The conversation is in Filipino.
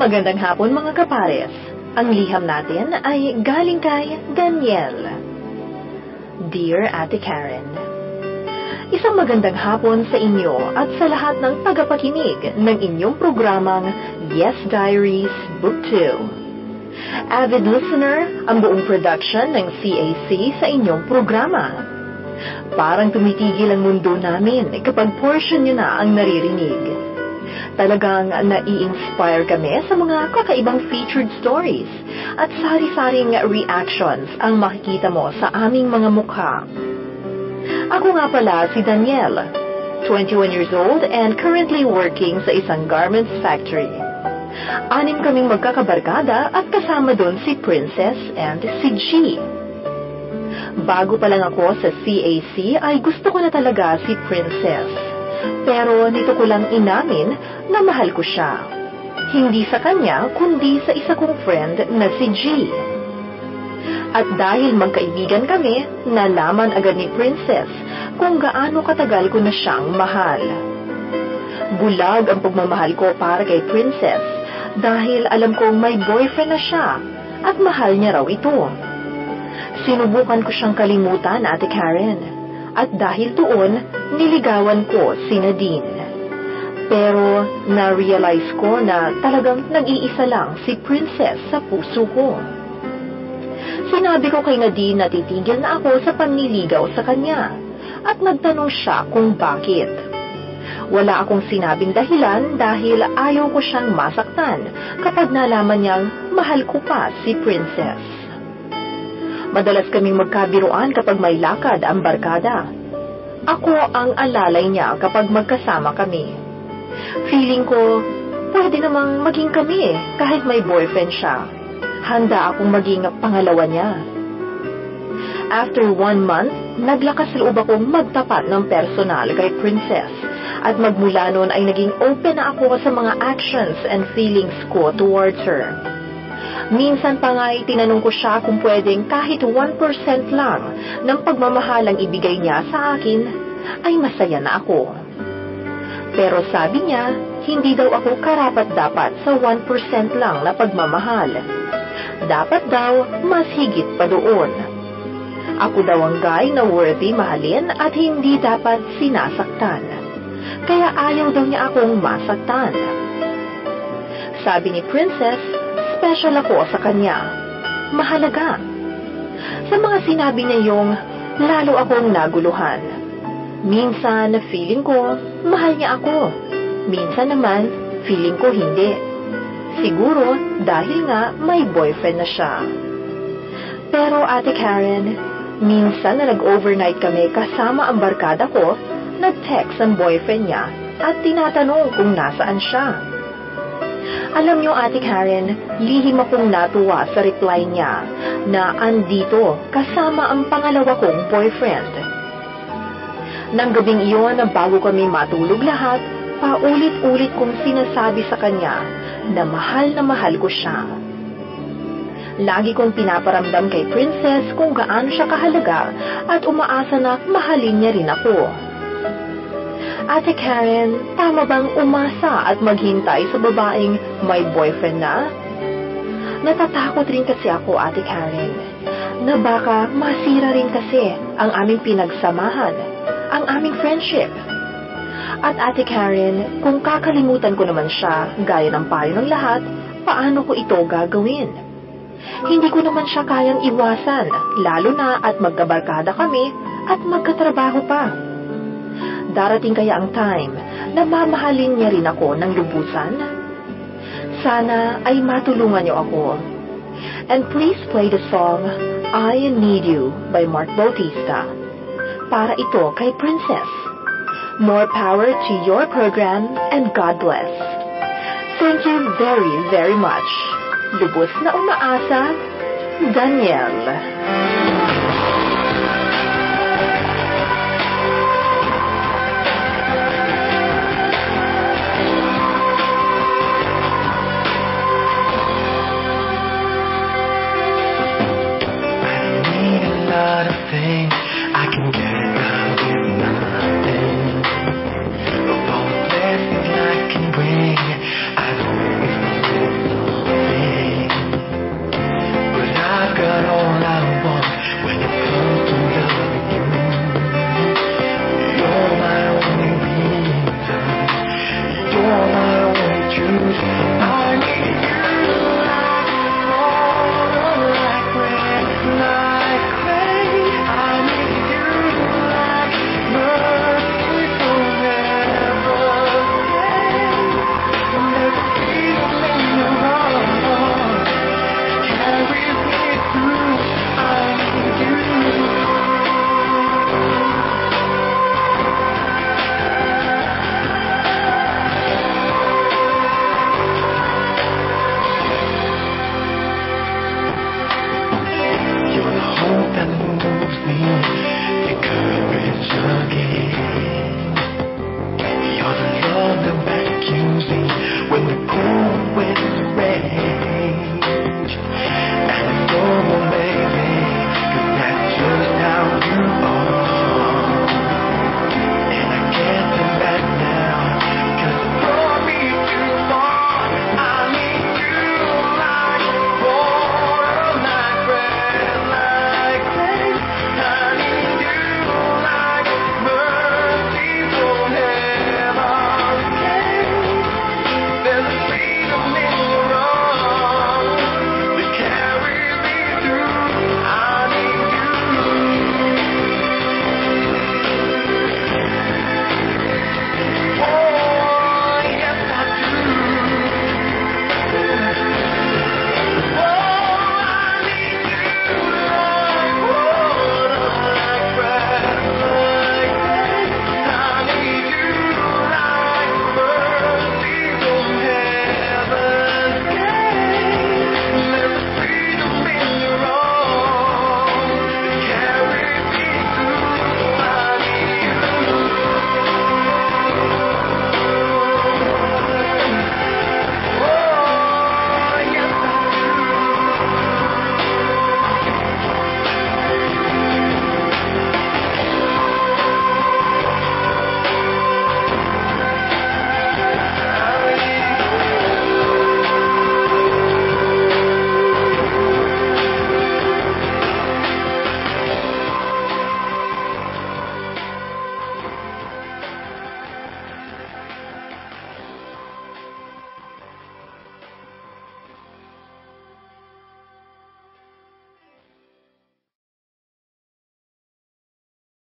Magandang hapon mga kapares. Ang liham natin ay galing kay Daniel. Dear Ate Karen, isang magandang hapon sa inyo at sa lahat ng tagapakinig ng inyong programang Yes Diaries Book 2. Avid listener ang buong production ng CAC sa inyong programa. Parang tumitigil ang mundo namin kapag portion nyo na ang naririnig. Talagang nai-inspire kami sa mga kakaibang featured stories at sari-saring reactions ang makikita mo sa aming mga mukha. Ako nga pala si Daniel, 21 years old and currently working sa isang garments factory. 6 kaming magkakabarkada at kasama doon si Princess and si G. Bago pa lang ako sa CAC ay gusto ko na talaga si Princess. Pero nito ko lang inamin na mahal ko siya. Hindi sa kanya, kundi sa isa kong friend na si G. At dahil magkaibigan kami, nalaman agad ni Princess kung gaano katagal ko na siyang mahal. Bulag ang pagmamahal ko para kay Princess dahil alam kong may boyfriend na siya at mahal niya raw ito. Sinubukan ko siyang kalimutan, Ate Karen. At dahil doon, niligawan ko si Nadine. Pero na-realize ko na talagang nag-iisa lang si Princess sa puso ko. Sinabi ko kay Nadine na titigil na ako sa panliligaw sa kanya at nagtanong siya kung bakit. Wala akong sinabing dahilan dahil ayaw ko siyang masaktan kapag nalaman niyang mahal ko pa si Princess. Madalas kaming magkabiruan kapag may lakad ang barkada. Ako ang alalay niya kapag magkasama kami. Feeling ko, pwede namang maging kami kahit may boyfriend siya. Handa akong maging pangalawa niya. After 1 month, naglakas loob akong magtapat ng personal kay Princess. At magmula noon ay naging open na ako sa mga actions and feelings ko towards her. Minsan pa nga ay tinanong ko siya kung pwedeng kahit 1% lang ng pagmamahal ang ibigay niya sa akin, ay masaya na ako. Pero sabi niya, hindi daw ako karapat-dapat sa 1% lang na pagmamahal. Dapat daw mas higit pa doon. Ako daw ang guy na worthy mahalin at hindi dapat sinasaktan. Kaya ayaw daw niya akong masaktan. Sabi ni Princess, special ako sa kanya. Mahalaga. Sa mga sinabi niya yung lalo akong naguluhan. Minsan feeling ko mahal niya ako. Minsan naman feeling ko hindi. Siguro dahil nga may boyfriend na siya. Pero Ate Karen, minsan na nag-overnight kami kasama ang barkada ko, nag-text ang boyfriend niya at tinatanong kung nasaan siya. Alam niyo, Ate Karen, lihim akong natuwa sa reply niya na andito kasama ang pangalawa kong boyfriend. Nang gabing iyon, bago kami matulog lahat, paulit-ulit kong sinasabi sa kanya na mahal ko siya. Lagi kong pinaparamdam kay Princess kung gaano siya kahalaga at umaasa na mahalin niya rin ako. Ate Karen, tama bang umasa at maghintay sa babaeng may boyfriend na? Natatakot rin kasi ako, Ate Karen, na baka masira rin kasi ang aming pinagsamahan, ang aming friendship. At Ate Karen, kung kakalimutan ko naman siya, gaya ng payo ng lahat, paano ko ito gagawin? Hindi ko naman siya kayang iwasan, lalo na at magkabarkada kami at magkatrabaho pa. Darating kaya ang time na mamahalin niya rin ako ng lubusan? Sana ay matulungan niyo ako. And please play the song I Need You by Mark Bautista. Para ito kay Princess. More power to your program and God bless. Thank you very, very much. Lubos na umaasa, Daniel.